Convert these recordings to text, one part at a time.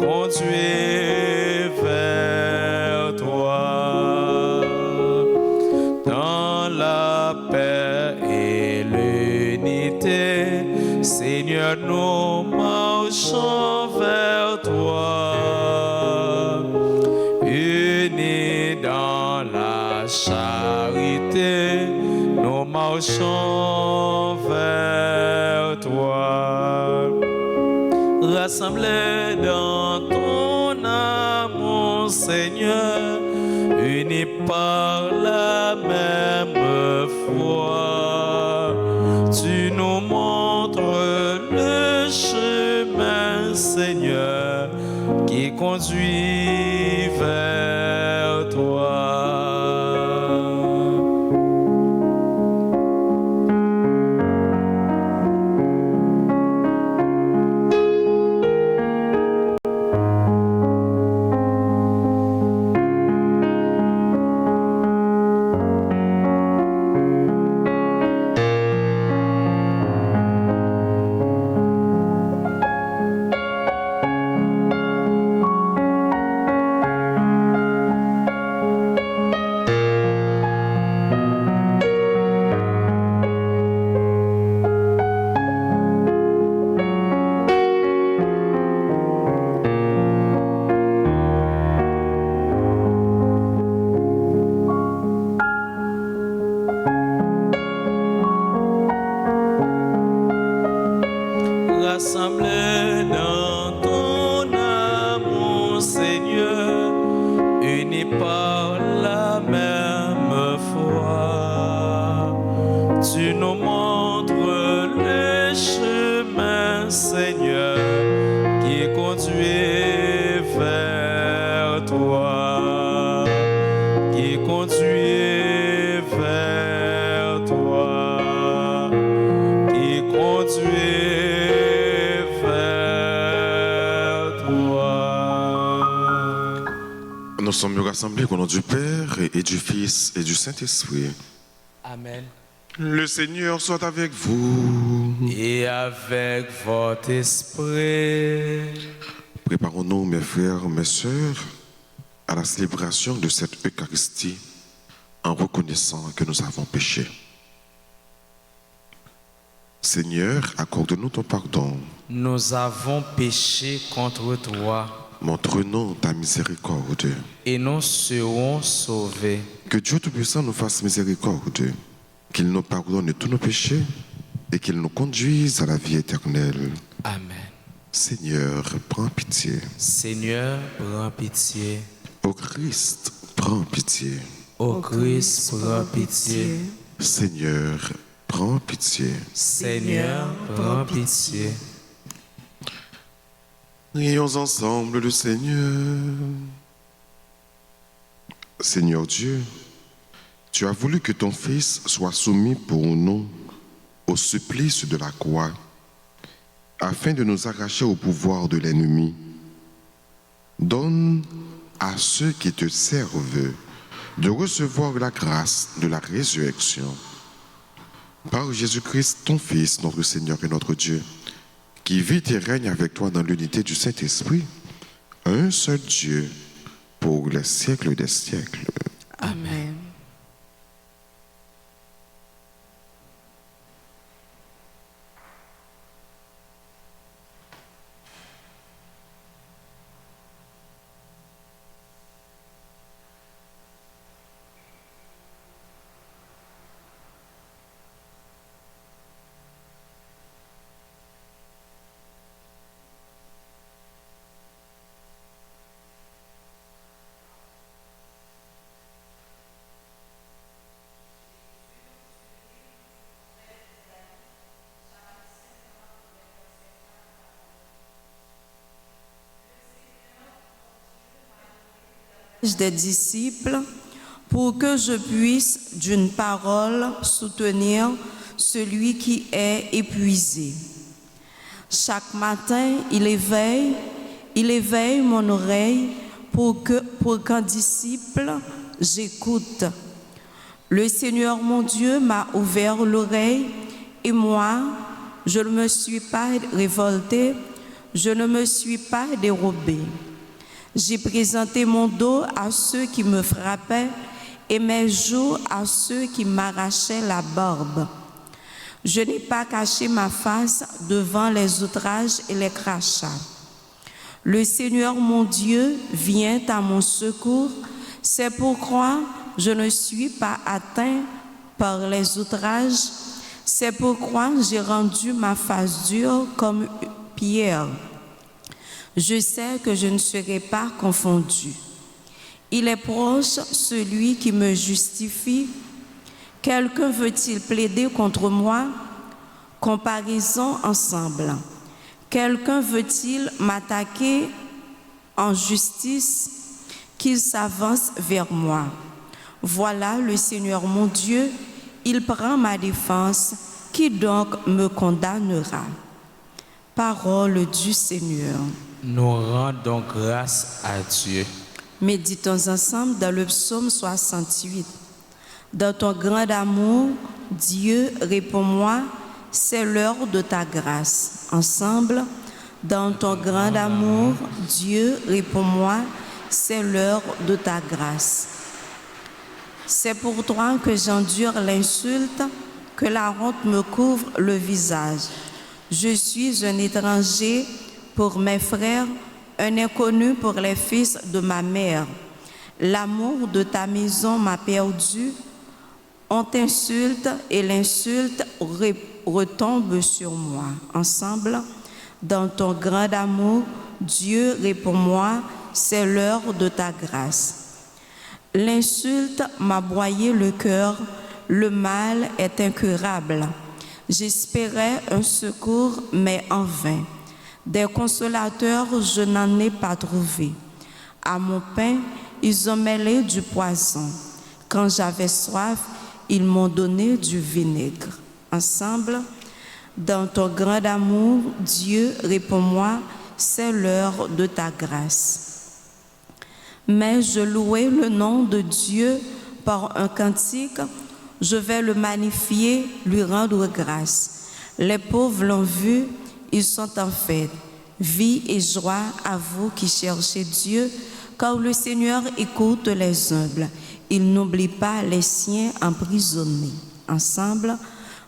conduit vers toi. Dans la paix et l'unité, Seigneur, nous marchons vers toi. Unis dans la charité, nous marchons vers toi. Rassemblés dans ton amour, Seigneur, unis par la même foi, tu nous montres le chemin, Seigneur, qui conduit vers toi. Rassemblés dans ton amour, Seigneur, unis par la même foi, tu nous montres le chemin, Seigneur, qui conduit vers toi, qui conduit vers toi, qui conduit. Nous sommes rassemblés au nom du Père et du Fils et du Saint-Esprit. Amen. Le Seigneur soit avec vous. Et avec votre esprit. Préparons-nous, mes frères, mes sœurs, à la célébration de cette Eucharistie en reconnaissant que nous avons péché. Seigneur, accorde-nous ton pardon. Nous avons péché contre toi. Montre-nous ta miséricorde. Et nous serons sauvés. Que Dieu Tout-Puissant nous fasse miséricorde, qu'il nous pardonne tous nos péchés et qu'il nous conduise à la vie éternelle. Amen. Seigneur, prends pitié. Seigneur, prends pitié. Ô Christ, prends pitié. Ô Christ, prends pitié. Seigneur, prends pitié. Seigneur, prends pitié. Prions ensemble le Seigneur. Seigneur Dieu, tu as voulu que ton Fils soit soumis pour nous au supplice de la croix, afin de nous arracher au pouvoir de l'ennemi. Donne à ceux qui te servent de recevoir la grâce de la résurrection. Par Jésus-Christ, ton Fils, notre Seigneur et notre Dieu, qui vit et règne avec toi dans l'unité du Saint-Esprit, un seul Dieu, pour les siècles des siècles. Amen. Des disciples pour que je puisse d'une parole soutenir celui qui est épuisé. Chaque matin, il éveille mon oreille pour qu'un disciple j'écoute. Le Seigneur mon Dieu m'a ouvert l'oreille et moi, je ne me suis pas révolté Je ne me suis pas dérobé. J'ai présenté mon dos à ceux qui me frappaient et mes joues à ceux qui m'arrachaient la barbe. Je n'ai pas caché ma face devant les outrages et les crachats. Le Seigneur mon Dieu vient à mon secours, c'est pourquoi je ne suis pas atteint par les outrages, c'est pourquoi j'ai rendu ma face dure comme pierre. Je sais que je ne serai pas confondu. Il est proche celui qui me justifie. Quelqu'un veut-il plaider contre moi? Comparaison ensemble. Quelqu'un veut-il m'attaquer en justice? Qu'il s'avance vers moi. Voilà le Seigneur mon Dieu, il prend ma défense. Qui donc me condamnera? Parole du Seigneur. Nous rendons grâce à Dieu. Méditons ensemble dans le psaume 68. Dans ton grand amour, Dieu, réponds-moi, c'est l'heure de ta grâce. Ensemble, dans ton grand amour, Dieu, réponds-moi, c'est l'heure de ta grâce. C'est pour toi que j'endure l'insulte, que la honte me couvre le visage. Je suis un étranger pour mes frères, un inconnu pour les fils de ma mère. L'amour de ta maison m'a perdu. On t'insulte et l'insulte retombe sur moi. Ensemble, dans ton grand amour, Dieu, réponds-moi, c'est l'heure de ta grâce. L'insulte m'a broyé le cœur, le mal est incurable. J'espérais un secours, mais en vain. Des consolateurs, je n'en ai pas trouvé. À mon pain, ils ont mêlé du poison. Quand j'avais soif, ils m'ont donné du vinaigre. Ensemble, dans ton grand amour, Dieu, réponds-moi, c'est l'heure de ta grâce. Mais je louais le nom de Dieu par un cantique, je vais le magnifier, lui rendre grâce. Les pauvres l'ont vu, ils sont en fête. Vie et joie à vous qui cherchez Dieu, car le Seigneur écoute les humbles. Il n'oublie pas les siens emprisonnés. Ensemble,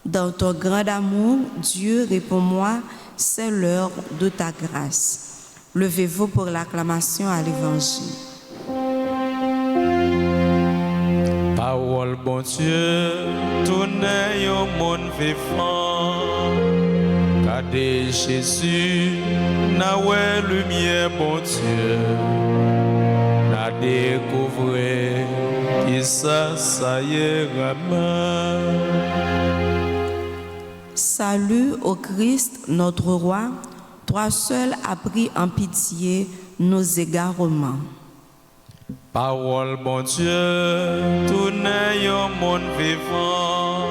dans ton grand amour, Dieu, réponds-moi, c'est l'heure de ta grâce. Levez-vous pour l'acclamation à l'Évangile. Parole bon Dieu, tournez au monde vivant. Regardez Jésus, na ouais lumière bon Dieu. Na découvré, qui ça y est vraiment. Salut au Christ, notre roi, toi seul as pris en pitié nos égarements. Parole bon Dieu, tournez au monde vivant.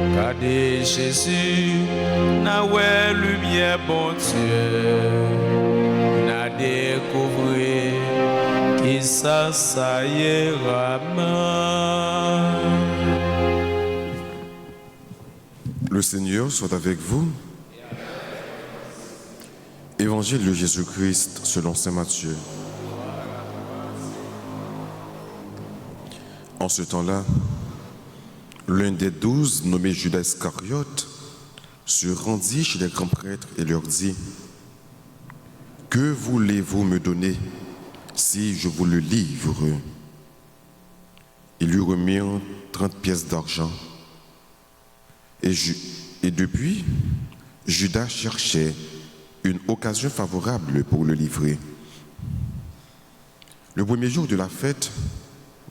Regardez Jésus, na ouais lumière bon Dieu. Na découvrir qui ça y est vraiment. Le Seigneur soit avec vous. Évangile de Jésus-Christ selon saint Matthieu. En ce temps-là, l'un des 12, nommé Judas Iscariote, se rendit chez les grands prêtres et leur dit: que voulez-vous me donner si je vous le livre? Ils lui remirent 30 pièces d'argent. Et depuis, Judas cherchait une occasion favorable pour le livrer. Le premier jour de la fête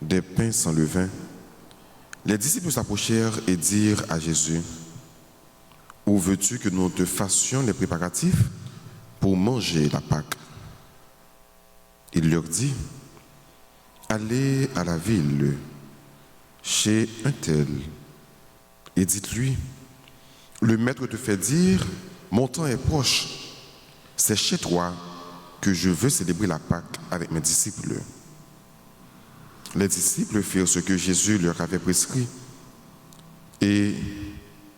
des pains sans levain, les disciples s'approchèrent et dirent à Jésus: où veux-tu que nous te fassions les préparatifs pour manger la Pâque? Il leur dit: allez à la ville, chez un tel, et dites-lui: le maître te fait dire, mon temps est proche, c'est chez toi que je veux célébrer la Pâque avec mes disciples. Les disciples firent ce que Jésus leur avait prescrit et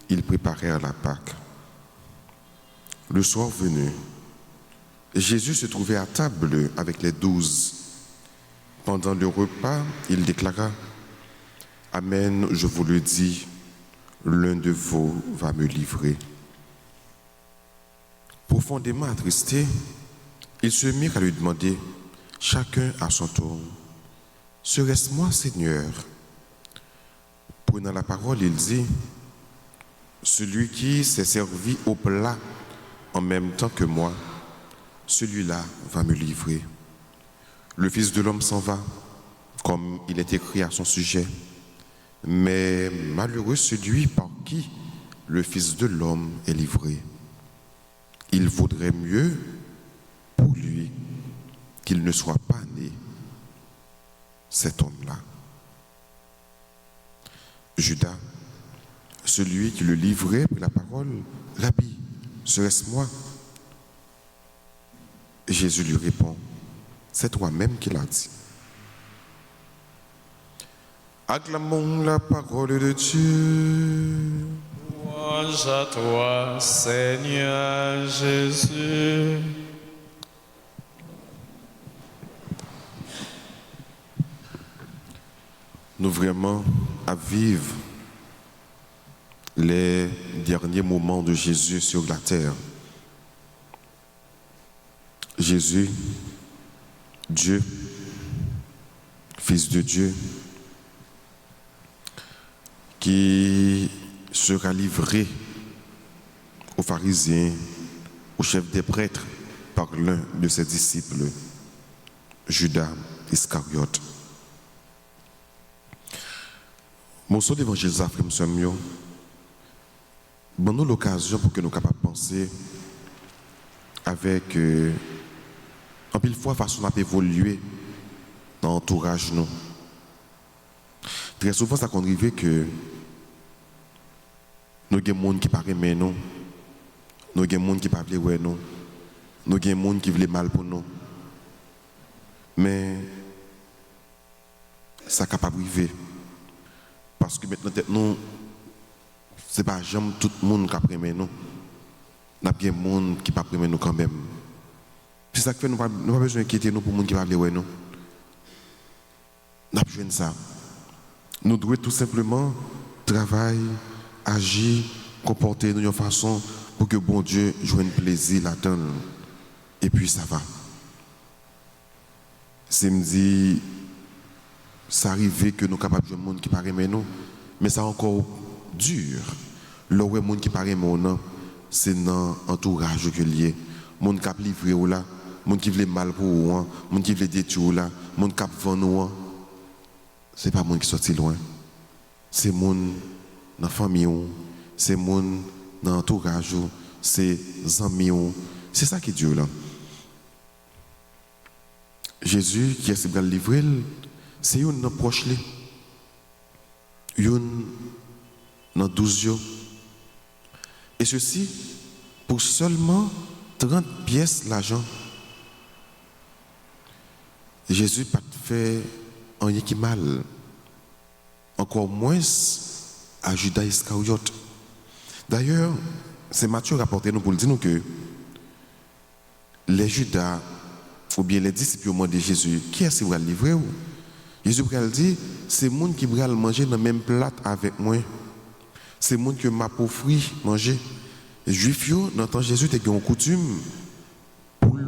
ils préparèrent la Pâque. Le soir venu, Jésus se trouvait à table avec les 12. Pendant le repas, il déclara: Amen, je vous le dis, l'un de vous va me livrer. Profondément attristés, ils se mirent à lui demander, chacun à son tour: Serait-ce moi, Seigneur? Prenant la parole, il dit: Celui qui s'est servi au plat en même temps que moi, celui-là va me livrer. Le Fils de l'homme s'en va, comme il est écrit à son sujet. Mais malheureux celui par qui le Fils de l'homme est livré. Il vaudrait mieux pour lui qu'il ne soit pas né, cet homme-là. Judas, celui qui le livrait, prit la parole: Rabbi, serait-ce moi? Jésus lui répond: C'est toi-même qui l'as dit. Acclamons la parole de Dieu. Louange à toi, Seigneur Jésus. Nous vraiment à vivre les derniers moments de Jésus sur la terre. Jésus, Dieu, Fils de Dieu, qui sera livré aux pharisiens, aux chefs des prêtres, par l'un de ses disciples, Judas Iscariote. Mon son d'évangile frère Samuel, nous l'occasion pour que nous capables de penser avec en pile fois façon à évoluer dans l'entourage nous. Très souvent ça qu'on arrive que nous avons des gens qui parlent mais nous, nous avons des gens qui parlent ouais nous, nous avons des gens qui veulent mal pour nous. Mais ça capable arriver parce que maintenant nous c'est pas jamais tout le monde qui a pris nous. Nous avons des gens qui pas pris nous quand même. C'est ça qui fait nous pas besoin d'inquiéter nous pour les gens qui parlent ouais nous. Nous avons besoin de ça. Nous devons tout simplement travailler, agir, comporter de notre façon pour que bon Dieu joigne plaisir là-dedans. Et puis ça va. C'est me dit, ça arrive que nous sommes capables de jouer un monde qui paraît mais nous, mais ça encore dur. Le monde qui paraît mais non, c'est dans l'entourage que lié. Monde qui a livré ou là, monde qui veut mal pour ou, monde qui veut détruire ou là, monde qui a vendu ou. C'est pas monde qui sorti loin. C'est monde dans la famille, c'est monde dans l'entourage, c'est amis. C'est ça qui est Dieu là. Jésus qui est le livré, c'est une proche là. Une dans 12 jours. Et ceci pour seulement 30 pièces l'argent. Jésus n'a pas fait rien qui mal. Encore moins à Judas Iscariote. D'ailleurs, c'est Matthieu rapporté nous pour dire nous que les Judas ou bien les disciples de Jésus, qui est-ce qui va le livrer? Jésus va dire, c'est les gens qui vont manger dans le même plat avec moi. C'est les gens que m'a offert manger. Les Juifs, dans le temps de Jésus, ils ont une coutume pour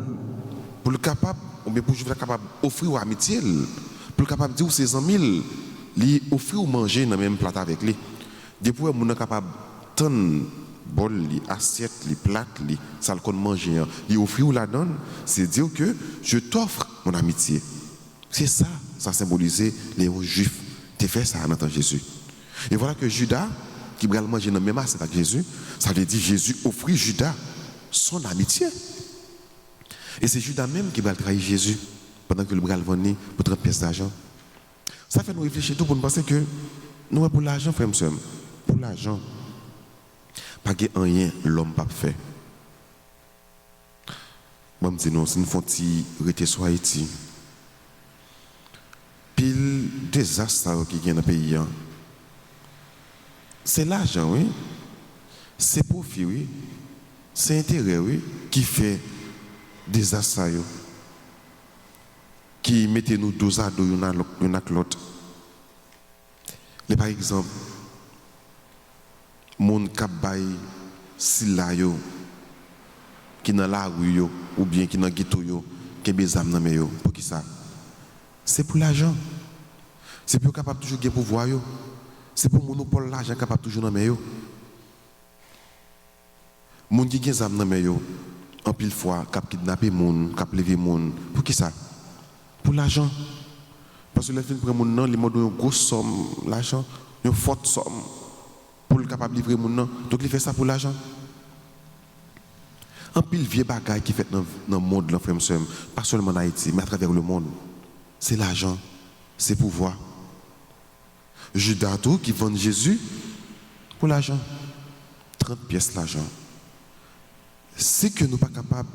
le capable, ou bien pour le capable d'offrir amitié, pour le capable de dire aux ses amis, lui offrir ou manger dans le même plat avec lui. Depuis que nous sommes capables de tenir bol, assiette, plate, ça le manger, lui offrir ou la donne, c'est dire que je t'offre mon amitié. C'est ça, ça symbolise les Juifs. Tu fais ça en tant que Jésus. Et voilà que Judas, qui va manger dans le même assiette avec Jésus, ça veut dire Jésus offrit Judas son amitié. Et c'est Judas même qui va trahir Jésus pendant que le bras le venir pour 30 pièces d'argent. Ça fait nous réfléchir tout pour nous penser que nous pour l'argent, frère, monsieur, pour l'argent, pas que rien l'homme pas fait. Moi, je dis non, si nous faisons rester sur Haïti, pile désastre qui vient dans le pays, c'est l'argent, oui, c'est profit, oui, c'est intérêt, oui, qui fait désastre qui mettait nous dos à dos une avec l'autre. Par exemple, mon kabay sila yo qui dans la rue yo ou bien qui dans ghetto yo qui des âmes dans yo pour qui ça? C'est pour l'argent. C'est pour capable toujours gagner pouvoir yo. C'est pour monopole l'argent capable toujours dans yo. Moun qui gagne âme dans yo en pile fois cap kidnapper moun, cap lever moun pour qui ça? Pour l'argent. Parce que les films prennent moun nan, les modes une grosse somme l'argent, une forte somme pour le capable livrer moun nan. Donc il fait ça pour l'argent. Un pile vieux bagaille qui fait dans le monde, pas seulement en Haïti, mais à travers le monde. C'est l'argent, c'est pouvoir. Judas qui vend Jésus pour l'argent. 30 pièces l'argent. C'est que nous ne sommes pas capables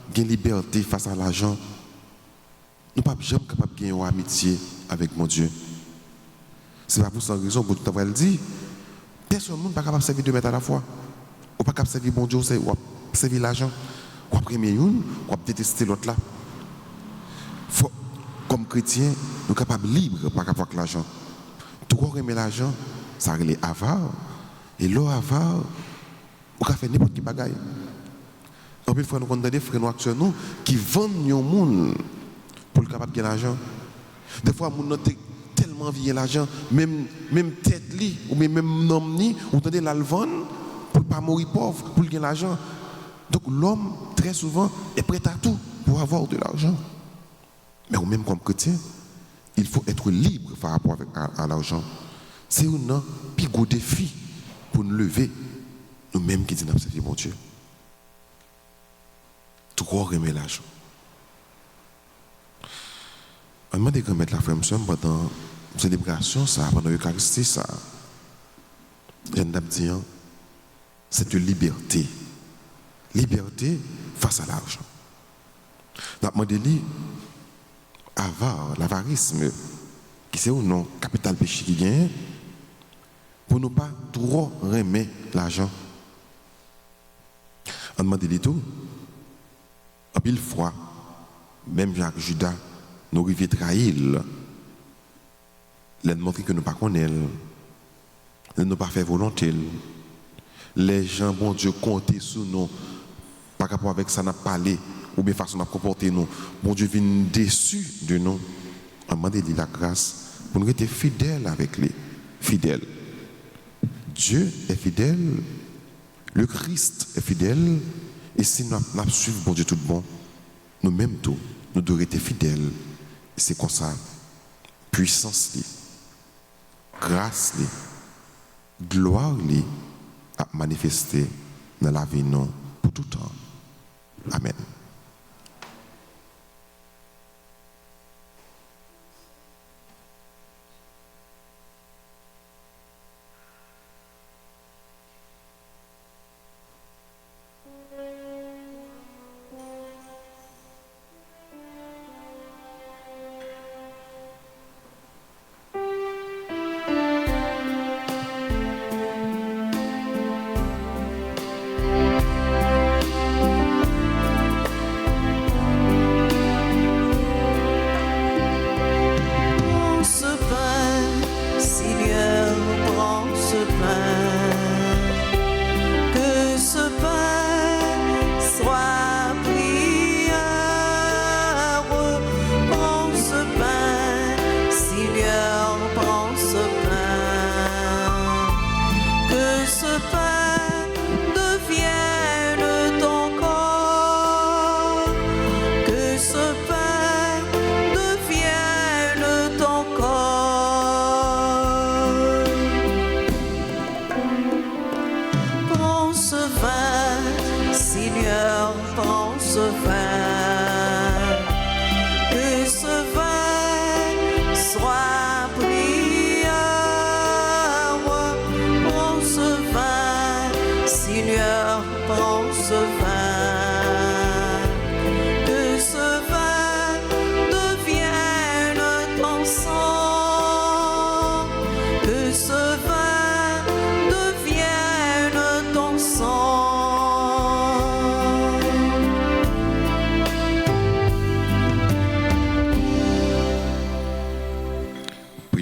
de gagner liberté face à l'argent. Nous ne sommes pas jamais capables de gagner une amitié avec mon Dieu. C'est pas pour cette raison que tu as dit. Personne n'est pas capable de servir 2 mètres à la fois. Ou pas capable de servir mon Dieu, ou servir l'argent. Ou après une, ou détester l'autre là. Comme chrétien, nous sommes capables libres par rapport à l'argent. Tout le monde aime l'argent, ça relève avare. Et l'eau avare, on peut faire n'importe quel bagaille. En plus, nous avons des frères nous qui vendent nos monde pour le capable de gagner l'argent. Des fois, nous avons tellement envie l'argent, même tête li, ou même nom ni, ou tendez la vendre pour ne pas mourir pauvre, pour gagner l'argent. Donc l'homme, très souvent, est prêt à tout pour avoir de l'argent. Mais même comme chrétien, il faut être libre par rapport à l'argent. C'est un plus gros défi pour nous lever, nous-mêmes qui disons servir mon Dieu. Tout le monde aime l'argent. On demande de mettre la frère pendant la célébration, pendant l'Eucharistie, ça. Et on a dit, c'est une liberté. Liberté face à l'argent. On a demandé l'avarisme, qui c'est ou non, capital péché qui gagne, pour ne pas trop remettre l'argent. On demande tout. En pile fois, même Jacques Judas, nous arrivons à trahir. Les montrer que nous ne pas connaissons, nous ne pas faire volonté. Les gens, bon Dieu, comptent sur nous par rapport avec ça, n'a parlé ou bien façon de comporter nous. Bon Dieu vient déçu de nous. On demande la grâce pour nous être fidèles avec lui. Fidèles. Dieu est fidèle, le Christ est fidèle, et si nous suivons bon Dieu tout bon, nous-mêmes tout, nous devons être fidèles. C'est comme ça, puissance, grâce, gloire à manifester dans la vie non pour tout temps. Amen.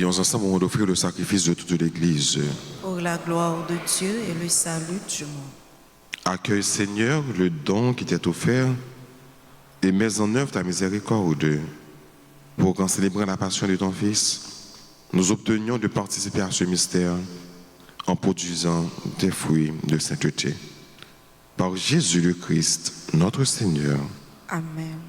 Prions ensemble au moment d'offrir le sacrifice de toute l'Église. Pour la gloire de Dieu et le salut du monde. Accueille, Seigneur, le don qui t'est offert et mets en œuvre ta miséricorde pour qu'en célébrant la passion de ton Fils, nous obtenions de participer à ce mystère en produisant des fruits de sainteté. Par Jésus le Christ, notre Seigneur. Amen.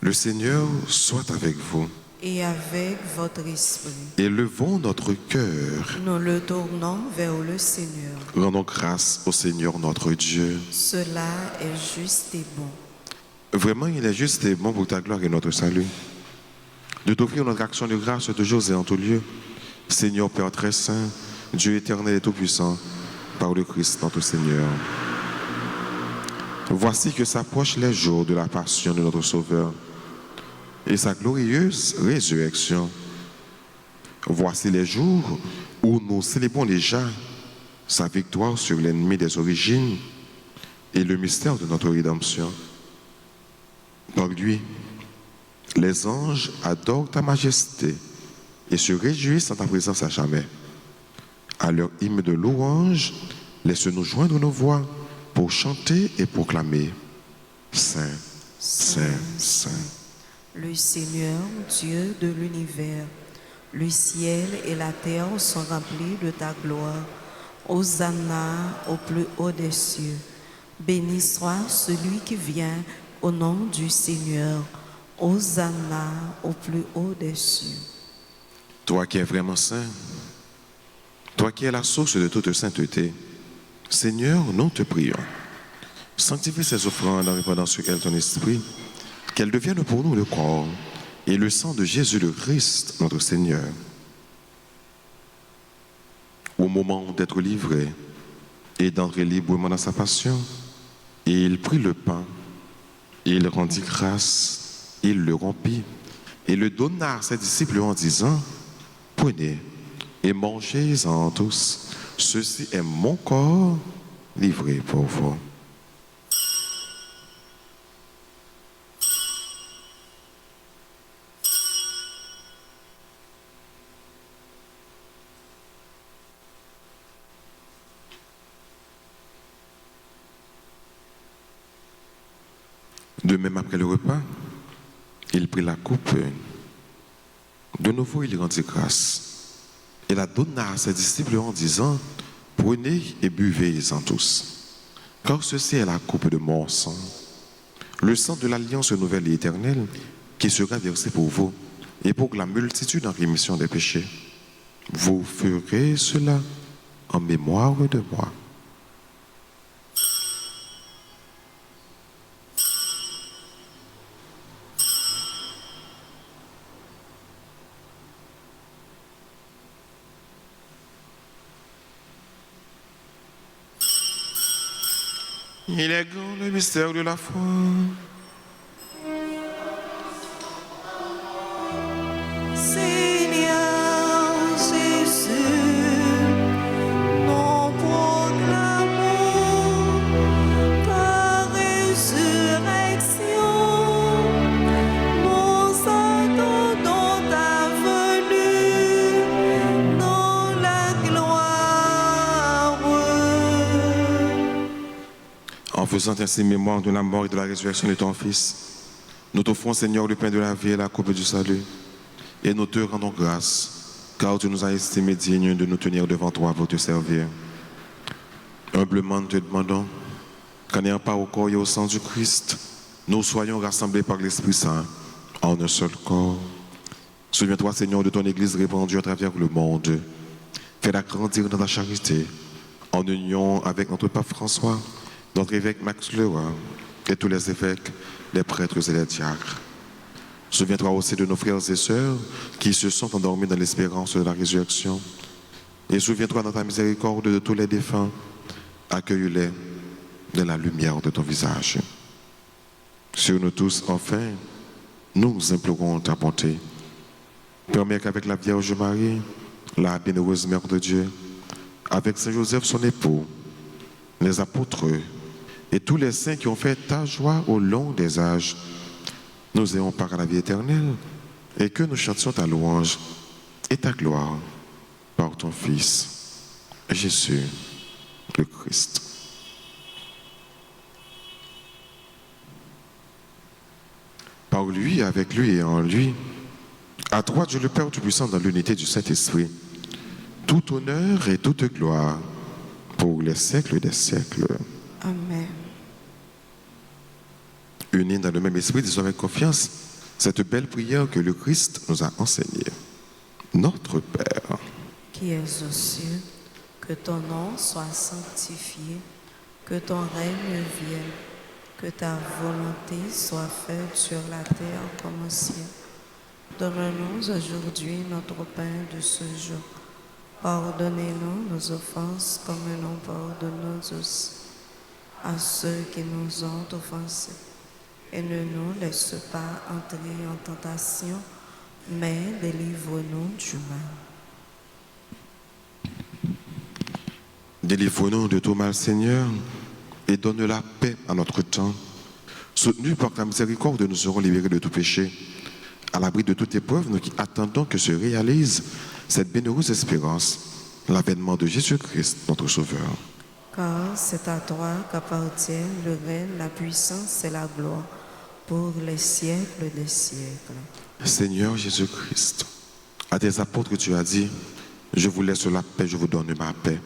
Le Seigneur soit avec vous. Et avec votre esprit, Élevons notre cœur. nous le tournons vers le Seigneur. Rendons grâce au Seigneur notre Dieu. Cela est juste et bon. Vraiment, il est juste et bon pour ta gloire et notre salut de t'offrir notre action de grâce toujours et en tout lieu. Seigneur Père très saint, Dieu éternel et tout-puissant, par le Christ notre Seigneur. Voici que s'approchent les jours de la passion de notre Sauveur et sa glorieuse résurrection. Voici les jours où nous célébrons déjà sa victoire sur l'ennemi des origines et le mystère de notre rédemption. Par lui, les anges adorent ta majesté et se réjouissent en ta présence à jamais. À leur hymne de louange, laisse-nous joindre nos voix pour chanter et proclamer Saint, Saint, Saint. Le Seigneur, Dieu de l'univers, le ciel et la terre sont remplis de ta gloire. Hosanna au plus haut des cieux. Béni soit celui qui vient au nom du Seigneur. Hosanna au plus haut des cieux. Toi qui es vraiment saint, toi qui es la source de toute sainteté, Seigneur, nous te prions. Sanctifie ces offrandes en répandant sur elles ton esprit, qu'elles deviennent pour nous le corps et le sang de Jésus le Christ, notre Seigneur. Au moment d'être livré et d'entrer librement dans sa passion, il prit le pain, il rendit grâce, il le rompit et le donna à ses disciples en disant, prenez et mangez-en tous, ceci est mon corps livré pour vous. De même, après le repas, il prit la coupe. De nouveau, il rendit grâce et la donna à ses disciples en disant, prenez et buvez-en tous, car ceci est la coupe de mon sang, le sang de l'alliance nouvelle et éternelle qui sera versé pour vous et pour la multitude en rémission des péchés. Vous ferez cela en mémoire de moi. Il est grand le mystère de la foi. Seigneur Jésus, nous proclamons ta résurrection. Nous attendons ta venue dans la gloire. En faisant ainsi mémoire de la mort et de la résurrection de ton Fils, nous t'offrons, Seigneur, le pain de la vie et la coupe du salut. Et nous te rendons grâce, car tu nous as estimés dignes de nous tenir devant toi pour te servir. Humblement, nous te demandons qu'en ayant part au corps et au sang du Christ, nous soyons rassemblés par l'Esprit Saint en un seul corps. Souviens-toi, Seigneur, de ton Église répandue à travers le monde. Fais-la grandir dans ta charité, en union avec notre pape François, notre évêque Max Leroy et tous les évêques, les prêtres et les diacres. Souviens-toi aussi de nos frères et sœurs qui se sont endormis dans l'espérance de la résurrection. Et souviens-toi dans ta miséricorde de tous les défunts. Accueille-les dans la lumière de ton visage. Sur nous tous, enfin, nous implorons ta bonté. Permets qu'avec la Vierge Marie, la bienheureuse Mère de Dieu, avec Saint Joseph son époux, les apôtres et tous les saints qui ont fait ta joie au long des âges, nous ayons part à la vie éternelle et que nous chantions ta louange et ta gloire par ton Fils, Jésus le Christ. Par lui, avec lui et en lui, à toi, Dieu le Père Tout-Puissant, dans l'unité du Saint-Esprit, tout honneur et toute gloire pour les siècles des siècles. Amen. Unis dans le même esprit, disons avec confiance cette belle prière que le Christ nous a enseignée. Notre Père, Qui es aux cieux, que ton nom soit sanctifié, que ton règne vienne, que ta volonté soit faite sur la terre comme au ciel. Donne-nous aujourd'hui notre pain de ce jour. Pardonnez-nous nos offenses comme nous pardonnons aussi à ceux qui nous ont offensés. Et ne nous laisse pas entrer en tentation, mais délivre-nous du mal. délivre-nous de tout mal, Seigneur, et donne la paix à notre temps. Soutenus par ta miséricorde, nous serons libérés de tout péché. À l'abri de toute épreuve, nous qui attendons que se réalise cette bienheureuse espérance, l'avènement de Jésus-Christ, notre Sauveur. Car c'est à toi qu'appartiennent le règne, la puissance et la gloire pour les siècles des siècles. Seigneur Jésus-Christ, à tes apôtres tu as dit, je vous laisse la paix, je vous donne ma paix.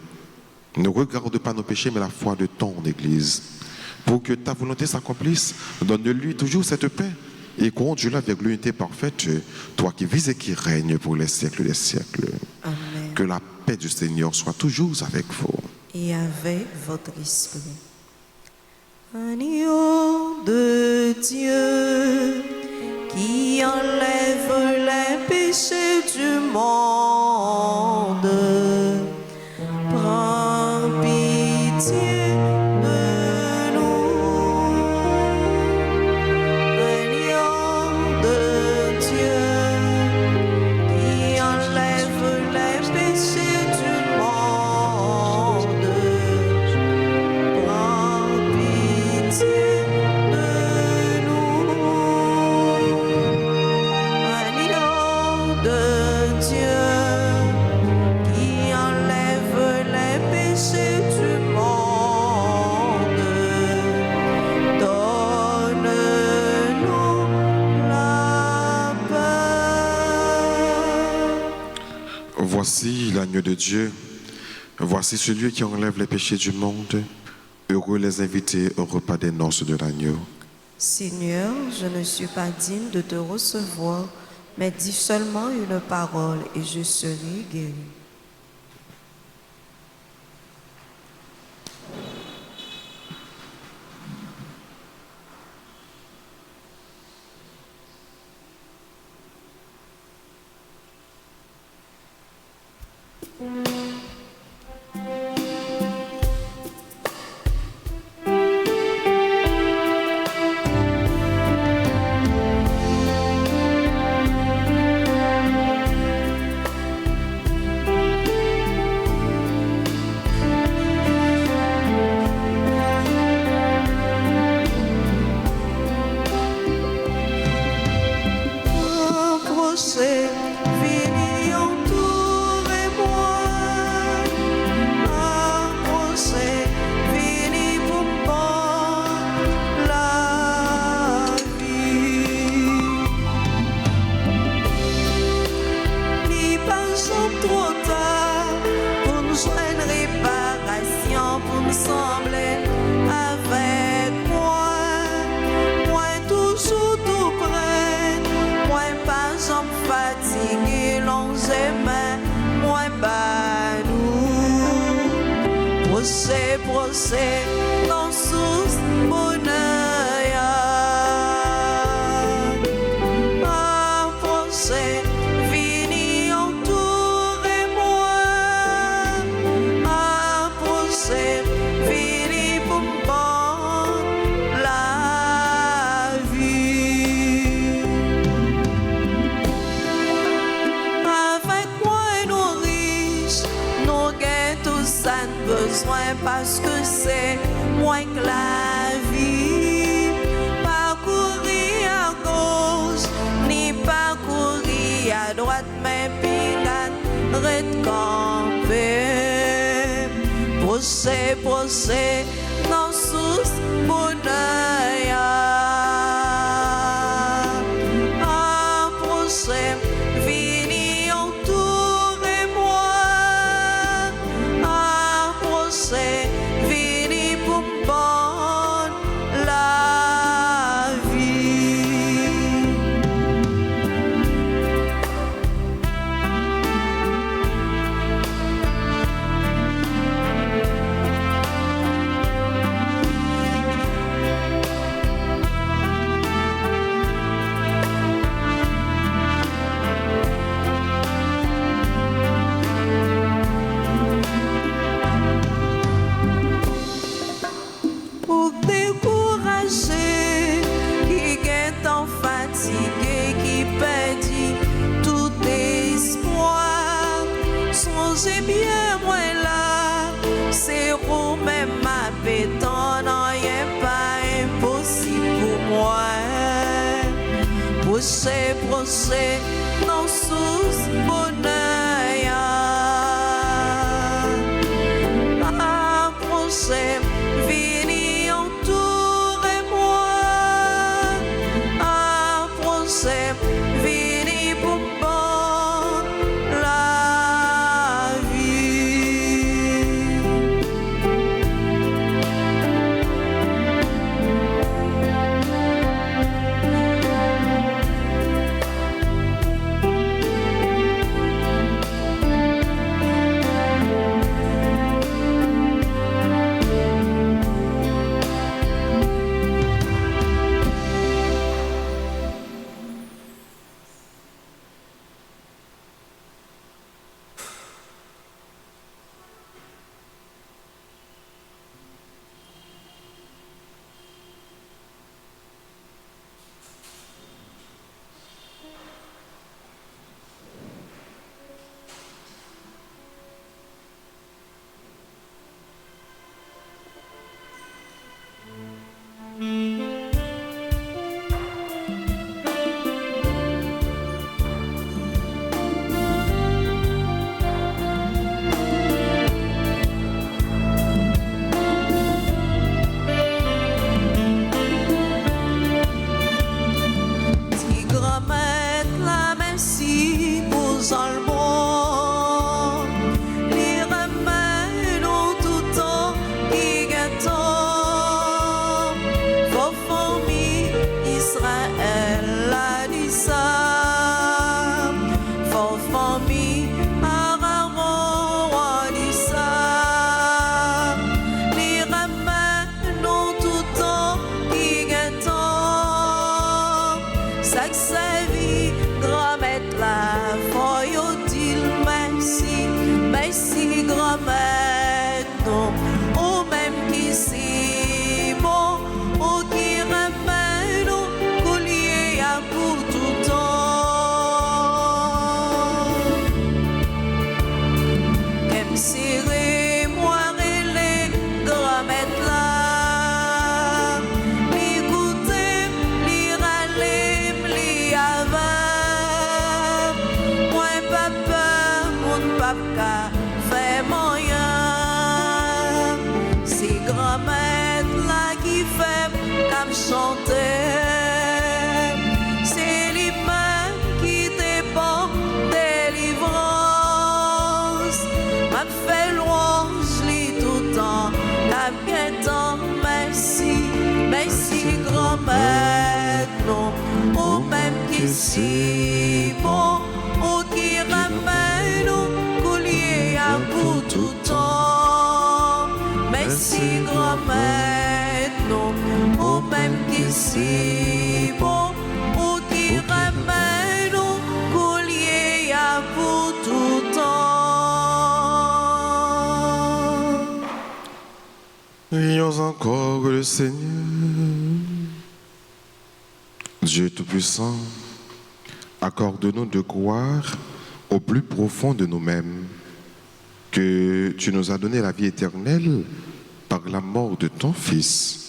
Ne regarde pas nos péchés, mais la foi de ton Église. Pour que ta volonté s'accomplisse, donne-lui toujours cette paix et conduis-la vers l'unité parfaite, toi qui vis et qui règnes pour les siècles des siècles. Amen. Que la paix du Seigneur soit toujours avec vous. Et avec votre esprit. Agneau de Dieu qui enlève les péchés du monde, prends pitié de nous. Agneau de Dieu qui enlève les péchés du monde, prends pitié de nous. Agneau de Dieu qui enlève les péchés du monde, donne-nous la paix. Voici l'agneau de Dieu, voici celui qui enlève les péchés du monde. Heureux les invités au repas des noces de l'agneau. Seigneur, je ne suis pas digne de te recevoir, mais dis seulement une parole et je serai guéri. Approchez, venez entourez-moi. Approchez, venez pour moi la vie. N'y passons trop tard pour nous joindre réparation, pour nous sembler avec moi. Moi toujours tout près, moi pas j'en fatigué, longs mains, moi pas nous. Procès, dans sous bonheur. Approchez, venez entourez-moi. Approchez, venez pour moi la vie. Avec moi nous riches, nous gagnons tout ça besoin parce que c'est moins que la vie. Pas courir à gauche, ni pas courir à droite, mais puis camper. Procès, non sous bonheur. Un procès, vini entourez-moi. Un procès, vini pour me prendre la vie. Pour décourager qui est tant fatigué, qui perdit tout espoir. Songez bien, moi là, c'est vous même ma béton, non, y'a pas impossible pour moi. Procès, non sous bonheur. Un procès, vini entourez-moi. Un procès, vini pour me prendre la vie. C'est lui-même qui dépend délivrance. M'a fait louange lui tout le temps. M'a bien temps, merci, merci grand-mère, non. Ou même qui si bon, ou qui ramène au collier à bout tout temps. Merci grand-mère, non. Ou même qui si bon, ou qui ramène au collier à bout tout temps. Prions encore le Seigneur. Dieu Tout-Puissant, accorde-nous de croire au plus profond de nous-mêmes que tu nous as donné la vie éternelle par la mort de ton Fils,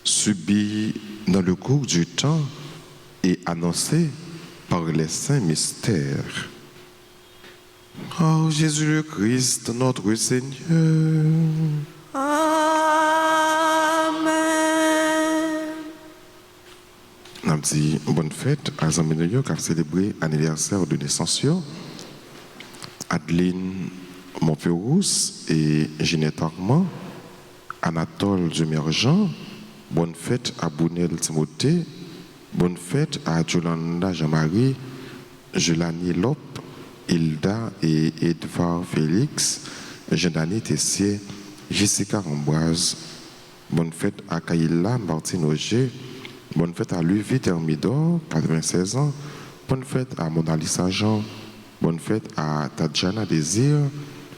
subi dans le cours du temps et annoncé par les saints mystères. Oh Jésus le Christ, notre Seigneur. Amen. Nous avons dit bonne fête à Zambénoyo qui a célébré l'anniversaire de naissance. Adeline Montpérous et Ginette Armand, Anatole Jemerjean, bonne fête à Bounel Timothée, bonne fête à Jolanda Jean-Marie, Jelani Lop, Hilda et Edouard Félix, Jean-Dani Tessier, Jessica Ramboise, bonne fête à Kaïla Martine Auger, bonne fête à Luvi Thermidor, 96 ans, bonne fête à Monalisa Jean, bonne fête à Tadjana Désir,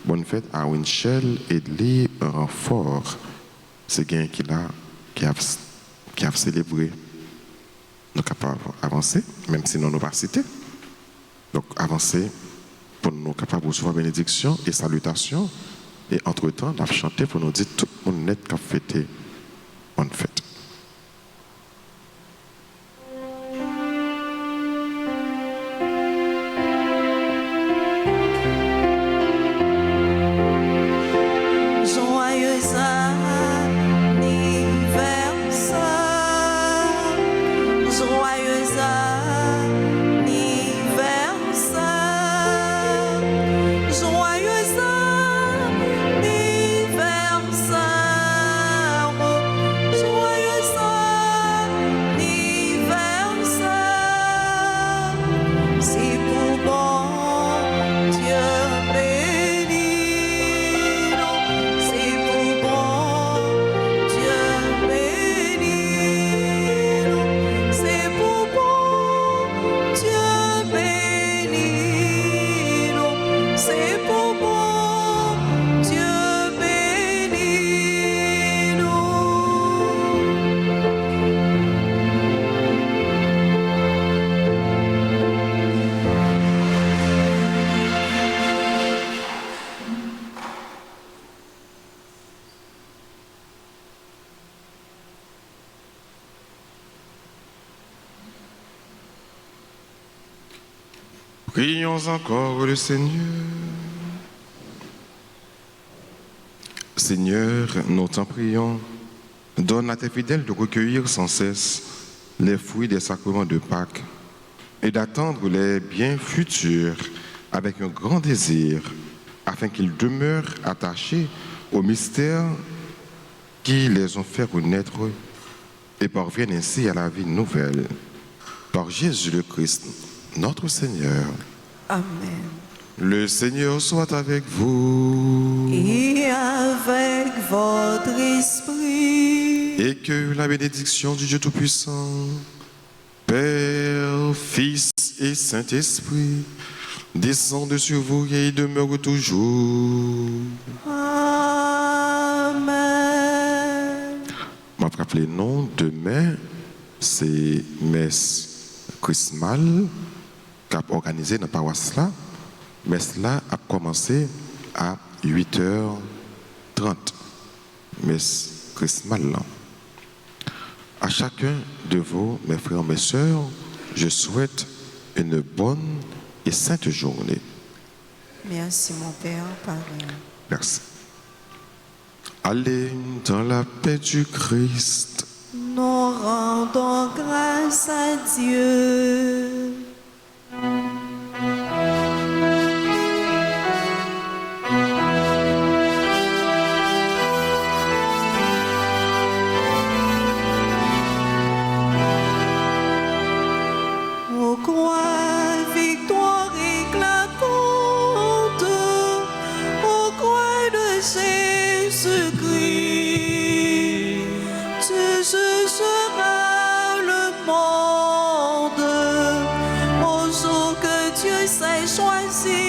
bonne fête à Winchell Edli Renfort. C'est quelqu'un qui a célébré. Nous sommes capables d'avancer, même si nous n'avons pas cité. Donc avancer pour nous capables de recevoir bénédiction et salutations. Et entre-temps, nous avons chanté pour nous dire tout le monde net qui a fêté. Bonne fête. Prions encore le Seigneur. Seigneur, nous t'en prions, donne à tes fidèles de recueillir sans cesse les fruits des sacrements de Pâques et d'attendre les biens futurs avec un grand désir, afin qu'ils demeurent attachés aux mystères qui les ont fait renaître et parviennent ainsi à la vie nouvelle. Par Jésus le Christ, notre Seigneur. Amen. Le Seigneur soit avec vous. Et avec votre esprit. Et que la bénédiction du Dieu Tout-Puissant, Père, Fils et Saint-Esprit, descende sur vous et demeure toujours. Amen. Je vais rappeler non, demain, c'est messe chrismale qui a organisé dans la paroisse là. Messe là a commencé à 8h30. Messe chrismale là. À chacun de vous, mes frères, mes sœurs, je souhaite une bonne et sainte journée. Merci mon Père, Père. Merci. Allez dans la paix du Christ. Nous rendons grâce à Dieu. Ô croix, victoire éclatante, ô croix de Jésus-Christ, tu jugeras le monde au jour que Dieu s'est choisi.